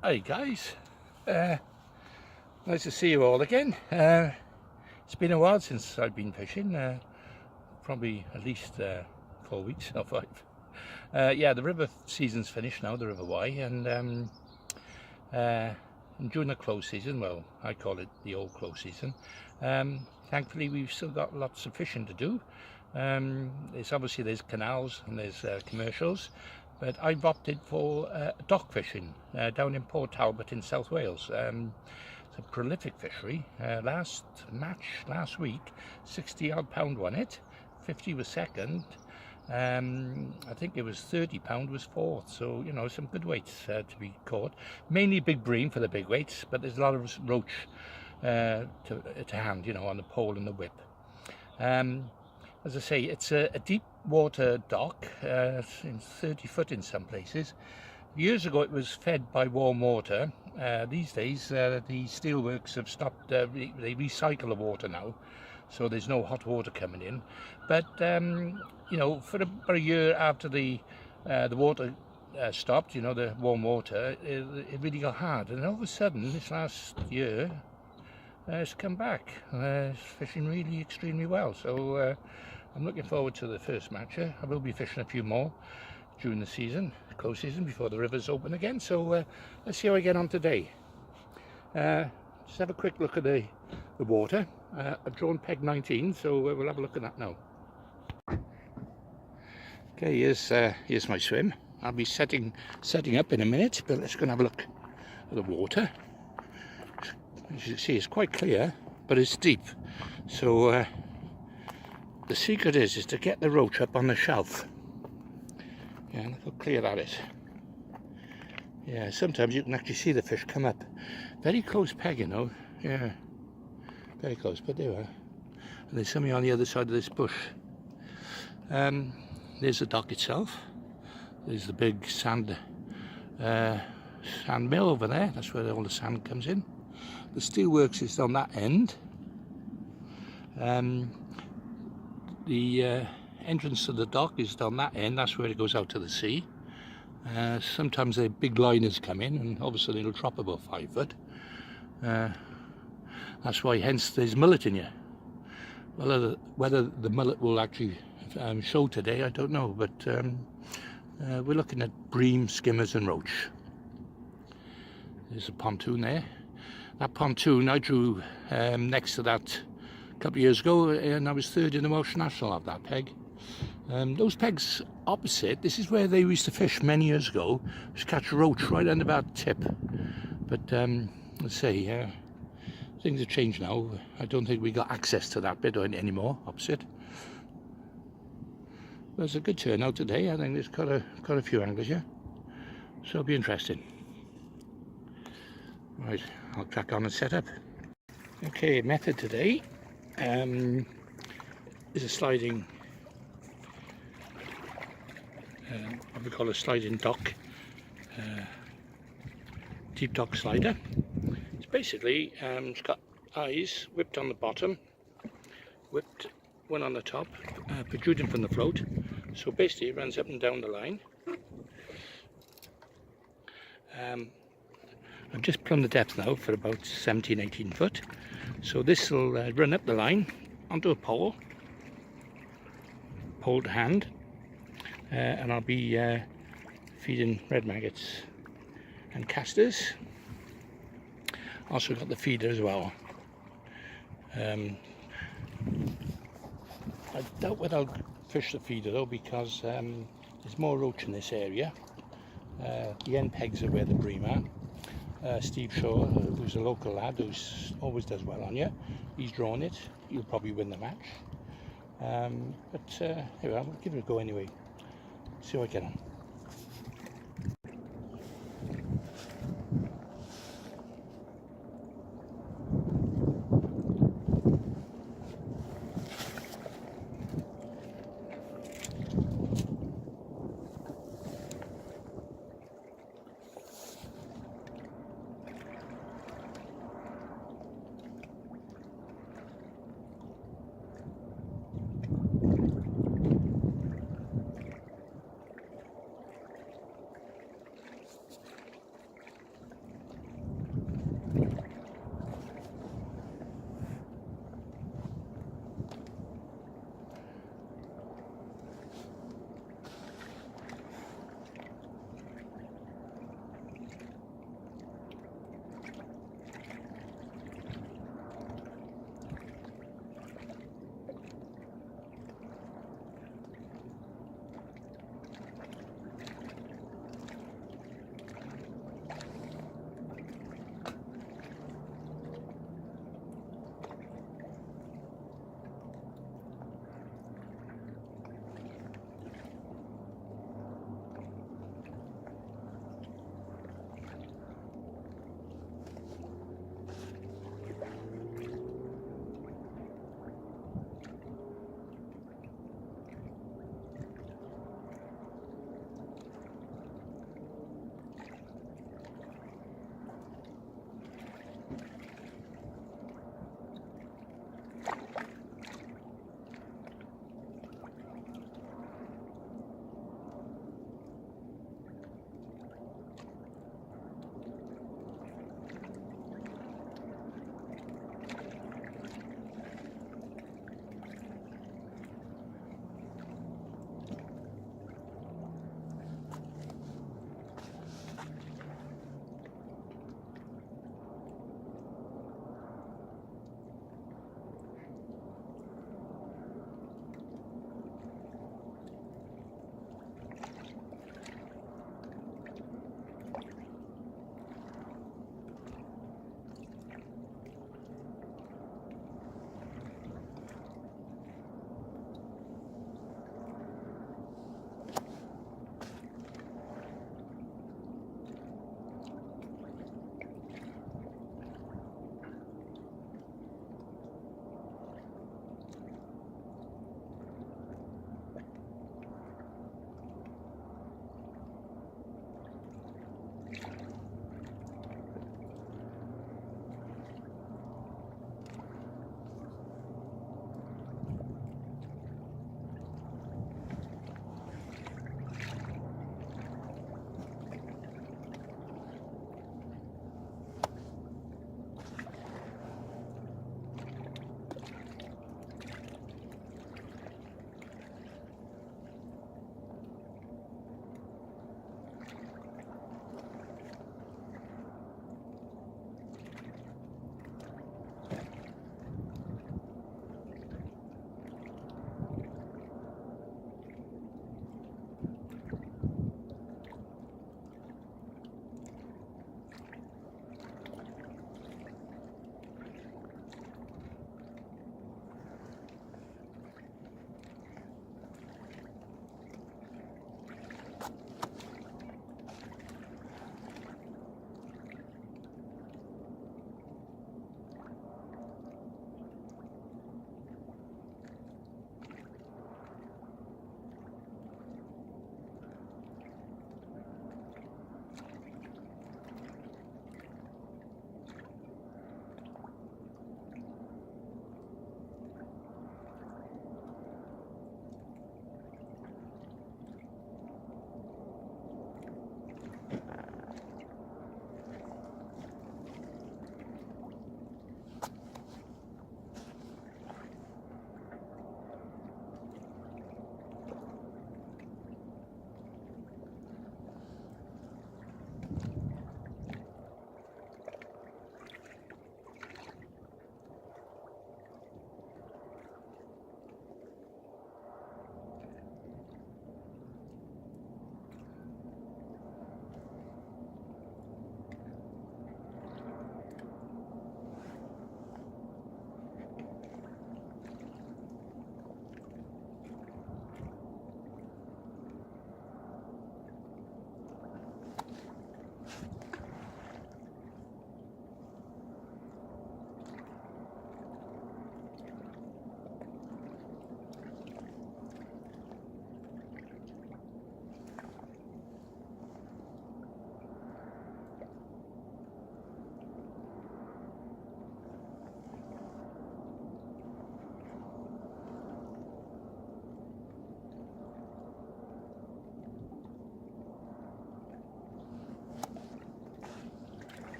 Hey guys, nice to see you all again. It's been a while since I've been fishing, probably at least 4 weeks or 5. Yeah, the river season's finished now, the River Wye, and during the close season, well, I call it the old close season, thankfully we've still got lots of fishing to do. There's canals and there's commercials, but I've opted for dock fishing down in Port Talbot in South Wales. It's a prolific fishery. Last week, 60 odd pound won it, 50 was second, I think it was 30 pound was fourth, so you know, some good weights to be caught, mainly big bream for the big weights, but there's a lot of roach to hand, you know, on the pole and the whip. As I say, it's a deep water dock, it's 30 foot in some places. Years ago it was fed by warm water. These days the steelworks have stopped, they recycle the water now, so there's no hot water coming in. But you know, for about a year after the water stopped, you know, the warm water, it really got hard, and all of a sudden this last year it's come back. It's fishing really extremely well, so I'm looking forward to the first match. I will be fishing a few more during the season, close season, before the rivers open again, so let's see how I get on today. Just have a quick look at the water. I've drawn peg 19, so we'll have a look at that now. Okay, here's my swim. I'll be setting up in a minute, but let's go and have a look at the water. As you can see, it's quite clear, but it's deep, so the secret is to get the roach up on the shelf. Yeah, look how clear that is. Yeah, sometimes you can actually see the fish come up. Very close peg, you know. Yeah, very close, but there we are. And there's something on the other side of this bush. There's the dock itself. There's the big sand mill over there. That's where all the sand comes in. The steelworks is on that end. The entrance to the dock is on that end. That's where it goes out to the sea. Sometimes the big liners come in, and obviously it'll drop about 5 foot. That's why, hence, there's mullet in here. Whether the mullet will actually show today, I don't know, but we're looking at bream, skimmers and roach. There's a pontoon there. That pontoon I drew next to that a couple of years ago, and I was third in the Welsh National of that peg. Those pegs opposite, this is where they used to fish many years ago, just catch roach right under that tip. But let's say things have changed now. I don't think we got access to that bit anymore opposite. But it's a good turnout today. I think there's quite a few anglers here, so it'll be interesting. Right, I'll crack on and set up. Okay, method today is a sliding, what we call a sliding dock, deep dock slider. It's basically, it's got eyes whipped on the bottom, whipped one on the top, protruding from the float. So basically it runs up and down the line. I've just plumbed the depth now for about 17-18 foot. So this will run up the line onto a pole to hand, and I'll be feeding red maggots and casters. Also got the feeder as well. I doubt whether I'll fish the feeder though, because there's more roach in this area. The end pegs are where the bream are. Steve Shaw, who's a local lad who always does well on you, he's drawn it. He'll probably win the match. Anyway, we'll give it a go anyway. See how I get on.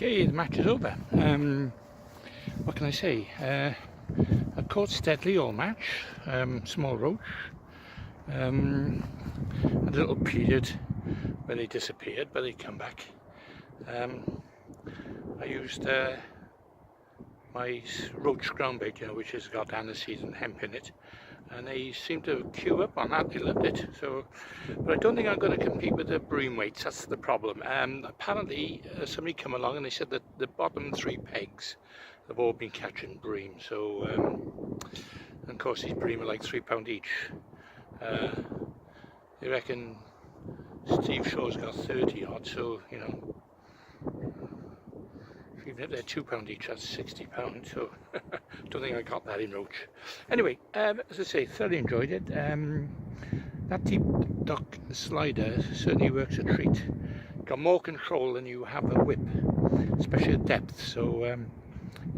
Okay, the match is over. What can I say? I've caught steadily all match. Small roach. Had a little period where they disappeared, but they come back. I used my roach groundbait, which has got aniseed and hemp in it, and they seem to queue up on that. They loved it. So, but I don't think I'm going to compete with the bream weights. That's the problem. Apparently somebody come along and they said that the bottom 3 pegs have all been catching bream. So and of course these bream are like £3 each. They reckon Steve Shaw's got 30 odd, so you know, even if they're £2 each, that's £60. So don't think I got that in roach. Anyway, as I say, thoroughly enjoyed it. That deep duck slider certainly works a treat. Got more control than you have a whip, especially at depth. So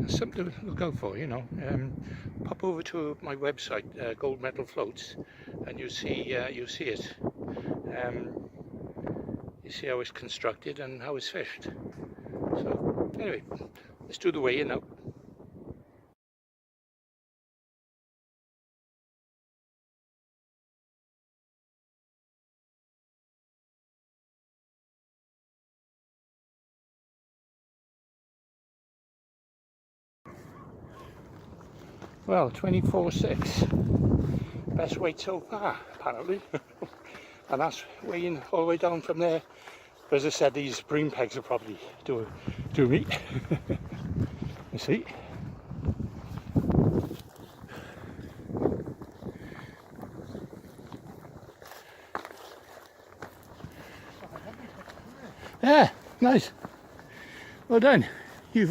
something to look out for, you know. Pop over to my website, Gold Medal Floats, and you see it. You see how it's constructed and how it's fished. So anyway, let's do the weigh-in now. Well, 24.6, best weight so far, apparently. And that's weighing all the way down from there. But as I said, these bream pegs will probably do me. You see. Yeah, nice. Well done. You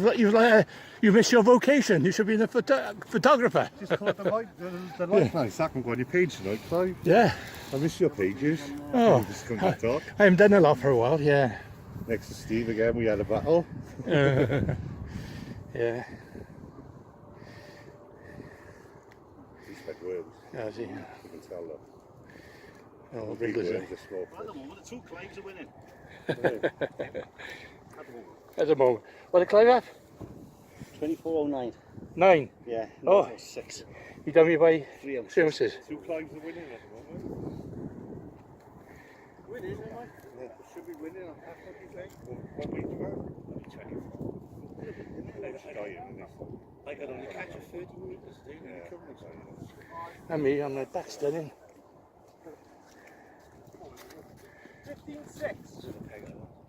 missed your vocation. You should be a photographer. Just caught the light nice. That can go on your page tonight, Clive. Yeah. I miss your pages. Oh, Just come to talk. I haven't done a lot for a while. Yeah. Next to Steve again, we had a battle. Yeah. He's fed worms. Has he? You can tell that. Oh, Big wriggles. worms are small. At the moment, the 2 Clives are winning. Yeah. At the moment. At the moment. What did Clive have? 24.09. 9. Yeah. Oh. 6. You done me by 3 ounces. 3 ounces. 2 Clives are winning at the moment. Winning, am I? Yeah. They should be winning on half what you think. What week tomorrow? 24. It's dying, isn't it? I could only catch a 30 metres. Yeah. And me on the back's done in. 15.6.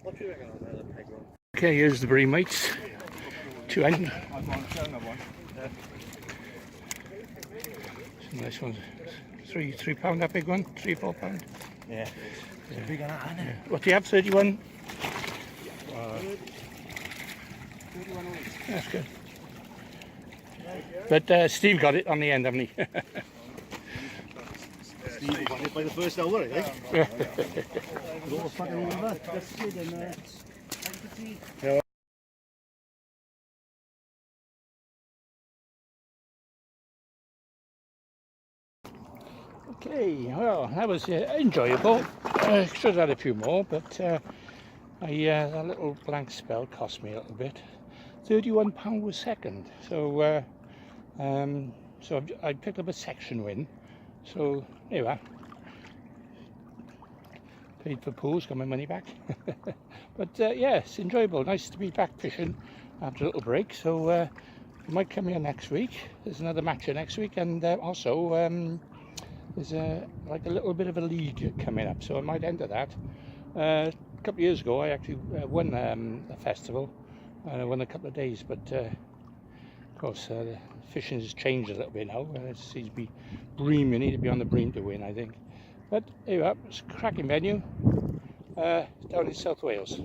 What do you reckon on the peg one? Okay, here's the bream weights. 2 end. I've gone down that one. Some nice ones. £3 that big one? £3 £4. Yeah. It's big on that, isn't it? What do you have? 31? 31 only. That's good. But Steve got it on the end, haven't he? Steve won it by the first hour, I think. Yeah. Go fucking over. That's good, and Okay, well, that was enjoyable. Should have had a few more, but that little blank spell cost me a little bit. £31 a second. So, so I picked up a section win. So there you are. Paid for pools, got my money back. But yeah, it's enjoyable. Nice to be back fishing after a little break. So I might come here next week. There's another match here next week, and also there's like a little bit of a league coming up, so I might enter that. A couple of years ago, I actually won a festival, and I won a couple of days. But of course, the fishing has changed a little bit now. It seems to be bream. You need to be on the bream to win, I think. But here you are. It's a cracking venue down in South Wales.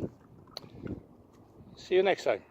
See you next time.